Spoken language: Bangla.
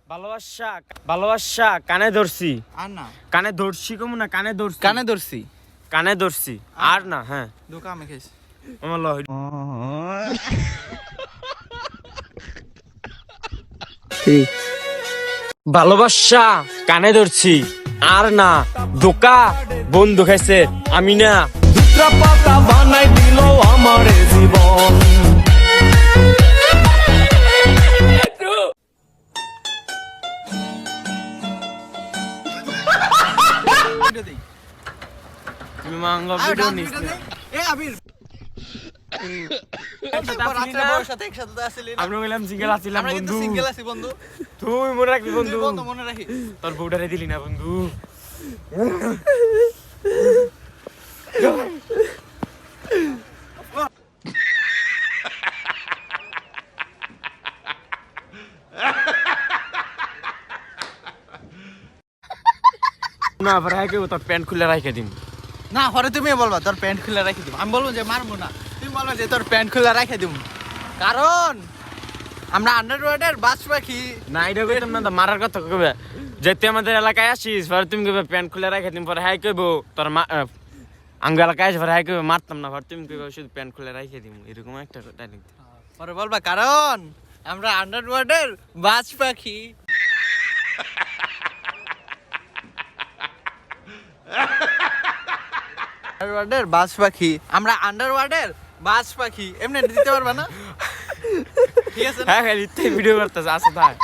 ভালোবাসা ভালোবাসা কানে ধরছি আর না কানে ধরছি কমু না কানে ধরছি কানে ধরছি কানে ধরছি আর না হ্যাঁ ধোকা আমি খাইছি আমার লহ ভালোবাসা কানে ধরছি আর না ধোকা বন্ধু খাইছে আমি না দুটা পাতা বানাই দিল আমার জীবন তুমি মাঙ্গ ভিডিও নিস এ আবির সাথে একসাথে আসলি না আমরা বললাম সিঙ্গেল আছিলাম আমরা কিন্তু বন্ধু সিঙ্গেল আছি বন্ধু তুই মনে রাখবি বন্ধু বন্ধু মনে রাখিস তোর বউটারে দিলি না বন্ধু না ভাই কেউ তোর প্যান্ট খুলে রাখে দিন না পরে তুমি বলবা তোর প্যান্ট খুলে রেখে দিব আমি বলবো যে মারবো না তুমি বলবা যে তোর প্যান্ট খুলে রেখে দিব কারণ আমরা আন্ডারওয়ার্ডের বাস পাখি না এটা কইতাম না মারার কথা কইবে যেতে আমাদের এলাকায় আসিস পরে তুমি কইবে প্যান্ট খুলে রাখে দিন পরে হাই কইবো তোর আঙ্গ এলাকায় আসে পরে হাই কইবে মারতাম না পরে তুমি কইবে শুধু প্যান্ট খুলে রাখে দিম এরকম একটা ডায়লগ পরে বলবা কারণ আমরা আন্ডারওয়ার্ডের বাস পাখি আন্ডারওয়ার্ডের বাস পাখি আমরা আন্ডারওয়ার্ডের বাস পাখি এমনি দিতে পারবা না ঠিক আছে হ্যাঁ খালি ভিডিও করতেছে আসো তাই